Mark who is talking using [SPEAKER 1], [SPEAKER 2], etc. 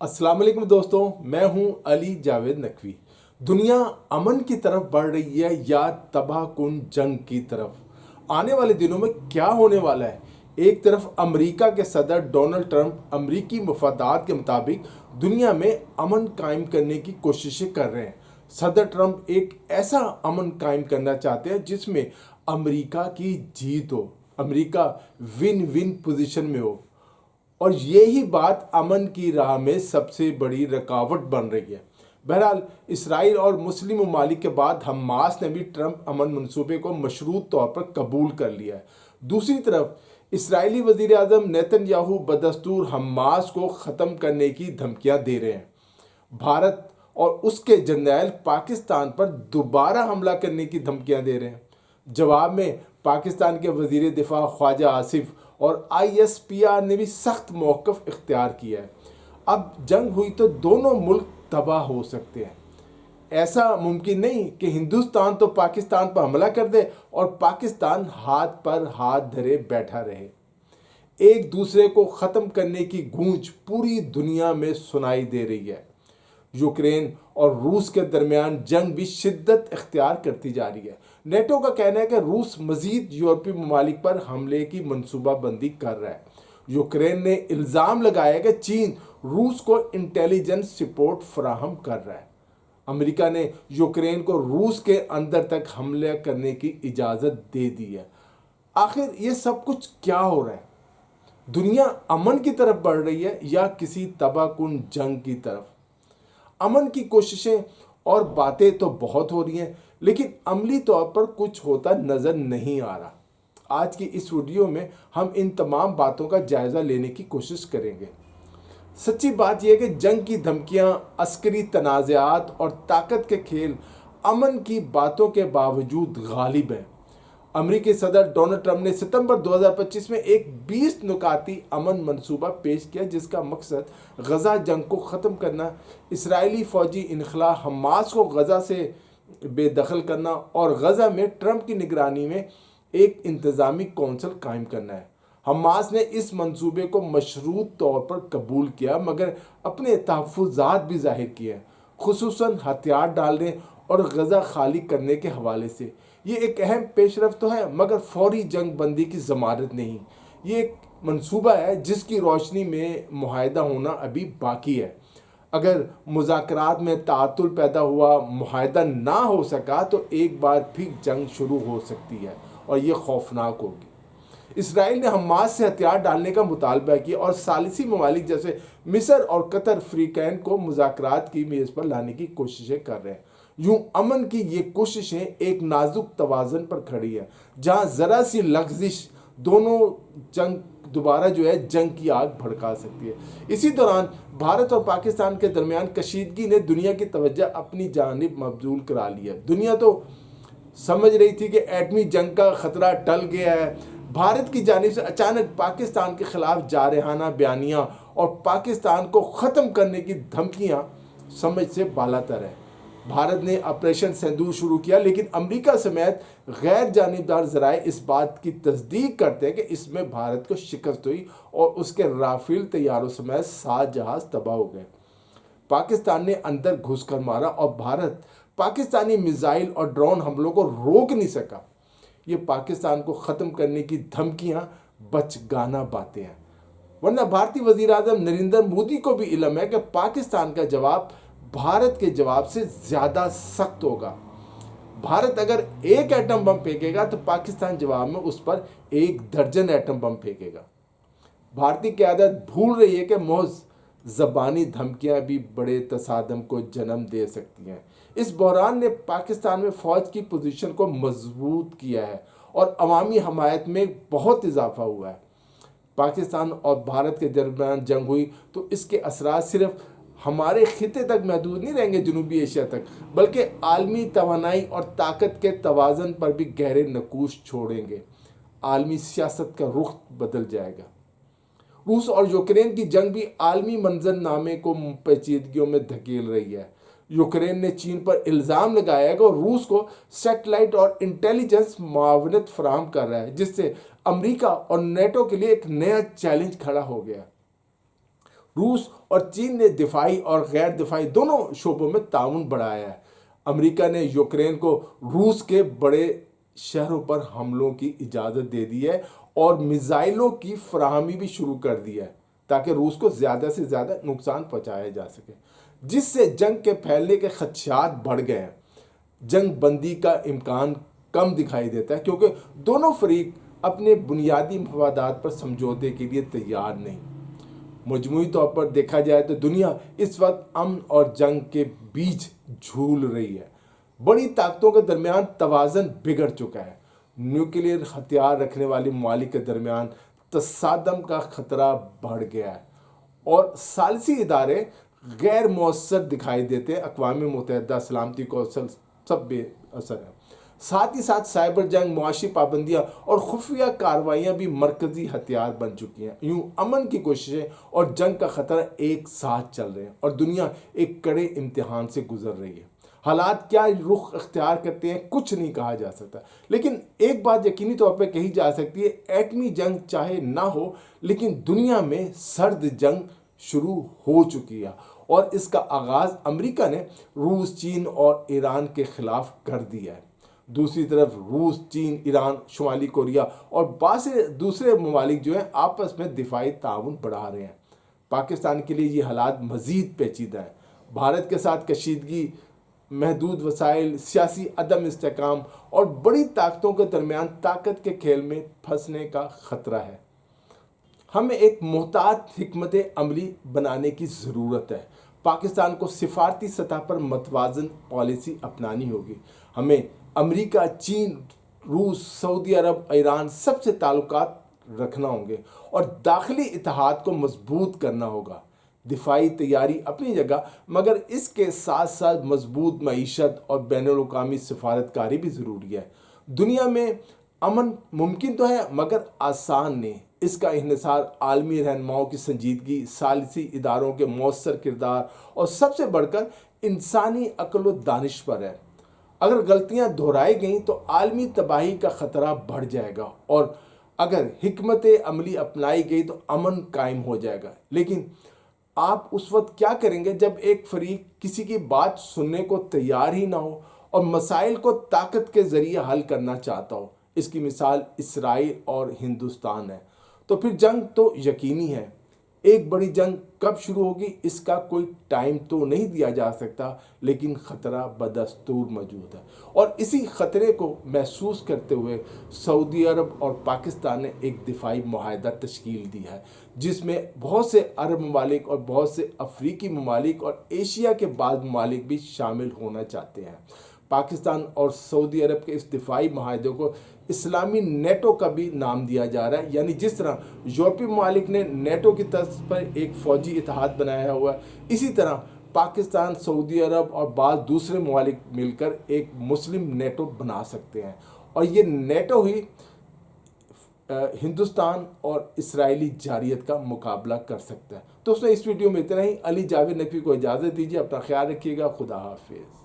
[SPEAKER 1] السلام علیکم دوستوں، میں ہوں علی جاوید نقوی۔ دنیا امن کی طرف بڑھ رہی ہے یا تباہ کن جنگ کی طرف؟ آنے والے دنوں میں کیا ہونے والا ہے؟ ایک طرف امریکہ کے صدر ڈونلڈ ٹرمپ امریکی مفادات کے مطابق دنیا میں امن قائم کرنے کی کوششیں کر رہے ہیں۔ صدر ٹرمپ ایک ایسا امن قائم کرنا چاہتے ہیں جس میں امریکہ کی جیت ہو، امریکہ ون ون پوزیشن میں ہو، اور یہی بات امن کی راہ میں سب سے بڑی رکاوٹ بن رہی ہے۔ بہرحال اسرائیل اور مسلم ممالک کے بعد حماس نے بھی ٹرمپ امن منصوبے کو مشروط طور پر قبول کر لیا ہے۔ دوسری طرف اسرائیلی وزیر اعظم نیتن یاہو بدستور حماس کو ختم کرنے کی دھمکیاں دے رہے ہیں۔ بھارت اور اس کے جرنیل پاکستان پر دوبارہ حملہ کرنے کی دھمکیاں دے رہے ہیں۔ جواب میں پاکستان کے وزیر دفاع خواجہ آصف اور آئی ایس پی آر نے بھی سخت موقف اختیار کیا ہے۔ اب جنگ ہوئی تو دونوں ملک تباہ ہو سکتے ہیں۔ ایسا ممکن نہیں کہ ہندوستان تو پاکستان پر حملہ کر دے اور پاکستان ہاتھ پر ہاتھ دھرے بیٹھا رہے۔ ایک دوسرے کو ختم کرنے کی گونج پوری دنیا میں سنائی دے رہی ہے۔ یوکرین اور روس کے درمیان جنگ بھی شدت اختیار کرتی جا رہی ہے۔ نیٹو کا کہنا ہے کہ روس مزید یورپی ممالک پر حملے کی منصوبہ بندی کر رہا ہے۔ یوکرین نے الزام لگایا کہ چین روس کو انٹیلیجنس سپورٹ فراہم کر رہا ہے۔ امریکہ نے یوکرین کو روس کے اندر تک حملہ کرنے کی اجازت دے دی ہے۔ آخر یہ سب کچھ کیا ہو رہا ہے؟ دنیا امن کی طرف بڑھ رہی ہے یا کسی تباہ کن جنگ کی طرف؟ امن کی کوششیں اور باتیں تو بہت ہو رہی ہیں، لیکن عملی طور پر کچھ ہوتا نظر نہیں آ رہا۔ آج کی اس ویڈیو میں ہم ان تمام باتوں کا جائزہ لینے کی کوشش کریں گے۔ سچی بات یہ ہے کہ جنگ کی دھمکیاں، عسکری تنازعات اور طاقت کے کھیل امن کی باتوں کے باوجود غالب ہیں۔ امریکی صدر ڈونلڈ ٹرمپ نے ستمبر 2025 میں ایک 20 نکاتی امن منصوبہ پیش کیا جس کا مقصد غزہ جنگ کو ختم کرنا، اسرائیلی فوجی انخلا، حماس کو غزہ سے بے دخل کرنا اور غزہ میں ٹرمپ کی نگرانی میں ایک انتظامی کونسل قائم کرنا ہے۔ حماس نے اس منصوبے کو مشروط طور پر قبول کیا مگر اپنے تحفظات بھی ظاہر کیے ہیں، خصوصاً ہتھیار ڈالنے اور غزہ خالی کرنے کے حوالے سے۔ یہ ایک اہم پیش رفت تو ہے مگر فوری جنگ بندی کی ضمانت نہیں۔ یہ ایک منصوبہ ہے جس کی روشنی میں معاہدہ ہونا ابھی باقی ہے۔ اگر مذاکرات میں تعطل پیدا ہوا، معاہدہ نہ ہو سکا تو ایک بار پھر جنگ شروع ہو سکتی ہے اور یہ خوفناک ہوگی۔ اسرائیل نے حماس سے ہتھیار ڈالنے کا مطالبہ کیا اور ثالثی ممالک جیسے مصر اور قطر فریقین کو مذاکرات کی میز پر لانے کی کوششیں کر رہے ہیں۔ یوں امن کی یہ کوششیں ایک نازک توازن پر کھڑی ہیں جہاں ذرا سی لغزش دونوں دوبارہ جنگ کی آگ بھڑکا سکتی ہے۔ اسی دوران بھارت اور پاکستان کے درمیان کشیدگی نے دنیا کی توجہ اپنی جانب مبذول کرا لی ہے۔ دنیا تو سمجھ رہی تھی کہ ایٹمی جنگ کا خطرہ ٹل گیا ہے۔ بھارت کی جانب سے اچانک پاکستان کے خلاف جارحانہ بیانیاں اور پاکستان کو ختم کرنے کی دھمکیاں سمجھ سے بالاتر ہیں۔ بھارت نے آپریشن سندور شروع کیا لیکن امریکہ سمیت غیر جانبدار ذرائع اس بات کی تصدیق کرتے ہیں کہ اس میں بھارت کو شکست ہوئی اور اس کے رافیل طیاروں سمیت 7 جہاز تباہ ہو گئے۔ پاکستان نے اندر گھس کر مارا اور بھارت پاکستانی میزائل اور ڈرون حملوں کو روک نہیں سکا۔ یہ پاکستان کو ختم کرنے کی دھمکیاں بچگانہ باتیں ہیں، ورنہ بھارتی وزیر اعظم نریندر مودی کو بھی علم ہے کہ پاکستان کا جواب بھارت کے جواب سے زیادہ سخت ہوگا۔ بھارت اگر ایک ایٹم بم پھینکے گا تو پاکستان جواب میں اس پر 1 درجن ایٹم بم پھینکے گا۔ بھارتی قیادت بھول رہی ہے کہ محض زبانی دھمکیاں بھی بڑے تصادم کو جنم دے سکتی ہیں۔ اس بحران نے پاکستان میں فوج کی پوزیشن کو مضبوط کیا ہے اور عوامی حمایت میں بہت اضافہ ہوا ہے۔ پاکستان اور بھارت کے درمیان جنگ ہوئی تو اس کے اثرات صرف ہمارے خطے تک محدود نہیں رہیں گے، جنوبی ایشیا تک، بلکہ عالمی توانائی اور طاقت کے توازن پر بھی گہرے نقوش چھوڑیں گے۔ عالمی سیاست کا رخ بدل جائے گا۔ روس اور یوکرین کی جنگ بھی عالمی منظر نامے کو پیچیدگیوں میں دھکیل رہی ہے۔ یوکرین نے چین پر الزام لگایا ہے کہ وہ روس کو سیٹلائٹ اور انٹیلیجنس معاونت فراہم کر رہا ہے، جس سے امریکہ اور نیٹو کے لیے ایک نیا چیلنج کھڑا ہو گیا۔ روس اور چین نے دفاعی اور غیر دفاعی دونوں شعبوں میں تعاون بڑھایا ہے۔ امریکہ نے یوکرین کو روس کے بڑے شہروں پر حملوں کی اجازت دے دی ہے اور میزائلوں کی فراہمی بھی شروع کر دی ہے تاکہ روس کو زیادہ سے زیادہ نقصان پہنچایا جا سکے، جس سے جنگ کے پھیلنے کے خدشات بڑھ گئے ہیں۔ جنگ بندی کا امکان کم دکھائی دیتا ہے کیونکہ دونوں فریق اپنے بنیادی مفادات پر سمجھوتے کے لیے تیار نہیں۔ مجموعی طور پر دیکھا جائے تو دنیا اس وقت امن اور جنگ کے بیچ جھول رہی ہے۔ بڑی طاقتوں کے درمیان توازن بگڑ چکا ہے۔ نیوکلیئر ہتھیار رکھنے والے ممالک کے درمیان تصادم کا خطرہ بڑھ گیا ہے اور ثالثی ادارے غیر مؤثر دکھائی دیتے ہیں۔ اقوام متحدہ، سلامتی کونسل سب بے اثر ہیں۔ ساتھ ہی ساتھ سائبر جنگ، معاشی پابندیاں اور خفیہ کارروائیاں بھی مرکزی ہتھیار بن چکی ہیں۔ یوں امن کی کوششیں اور جنگ کا خطرہ ایک ساتھ چل رہے ہیں اور دنیا ایک کڑے امتحان سے گزر رہی ہے۔ حالات کیا رخ اختیار کرتے ہیں کچھ نہیں کہا جا سکتا، لیکن ایک بات یقینی طور پہ کہی جا سکتی ہے، ایٹمی جنگ چاہے نہ ہو لیکن دنیا میں سرد جنگ شروع ہو چکی ہے اور اس کا آغاز امریکہ نے روس، چین اور ایران کے خلاف کر دیا ہے۔ دوسری طرف روس، چین، ایران، شمالی کوریا اور بعض دوسرے ممالک جو ہیں آپس میں دفاعی تعاون بڑھا رہے ہیں۔ پاکستان کے لیے یہ حالات مزید پیچیدہ ہیں۔ بھارت کے ساتھ کشیدگی، محدود وسائل، سیاسی عدم استحکام اور بڑی طاقتوں کے درمیان طاقت کے کھیل میں پھنسنے کا خطرہ ہے۔ ہمیں ایک محتاط حکمت عملی بنانے کی ضرورت ہے۔ پاکستان کو سفارتی سطح پر متوازن پالیسی اپنانی ہوگی۔ ہمیں امریکہ، چین، روس، سعودی عرب، ایران سب سے تعلقات رکھنا ہوں گے اور داخلی اتحاد کو مضبوط کرنا ہوگا۔ دفاعی تیاری اپنی جگہ، مگر اس کے ساتھ ساتھ مضبوط معیشت اور بین الاقوامی سفارتکاری بھی ضروری ہے۔ دنیا میں امن ممکن تو ہے مگر آسان نہیں۔ اس کا انحصار عالمی رہنماؤں کی سنجیدگی، ثالثی اداروں کے مؤثر کردار اور سب سے بڑھ کر انسانی عقل و دانش پر ہے۔ اگر غلطیاں دہرائی گئیں تو عالمی تباہی کا خطرہ بڑھ جائے گا اور اگر حکمت عملی اپنائی گئی تو امن قائم ہو جائے گا۔ لیکن آپ اس وقت کیا کریں گے جب ایک فریق کسی کی بات سننے کو تیار ہی نہ ہو اور مسائل کو طاقت کے ذریعے حل کرنا چاہتا ہو؟ اس کی مثال اسرائیل اور ہندوستان ہے۔ تو پھر جنگ تو یقینی ہے۔ ایک بڑی جنگ کب شروع ہوگی اس کا کوئی ٹائم تو نہیں دیا جا سکتا، لیکن خطرہ بدستور موجود ہے اور اسی خطرے کو محسوس کرتے ہوئے سعودی عرب اور پاکستان نے ایک دفاعی معاہدہ تشکیل دی ہے جس میں بہت سے عرب ممالک اور بہت سے افریقی ممالک اور ایشیا کے بعض ممالک بھی شامل ہونا چاہتے ہیں۔ پاکستان اور سعودی عرب کے اس دفاعی معاہدے کو اسلامی نیٹو کا بھی نام دیا جا رہا ہے، یعنی جس طرح یورپی ممالک نے نیٹو کی طرز پر ایک فوجی اتحاد بنایا ہوا ہے، اسی طرح پاکستان، سعودی عرب اور بعض دوسرے ممالک مل کر ایک مسلم نیٹو بنا سکتے ہیں اور یہ نیٹو ہی ہندوستان اور اسرائیلی جارحیت کا مقابلہ کر سکتا ہے۔ تو اس ویڈیو میں اتنا ہی۔ علی جاوید نقوی کو اجازت دیجیے، اپنا خیال رکھیے گا، خدا حافظ۔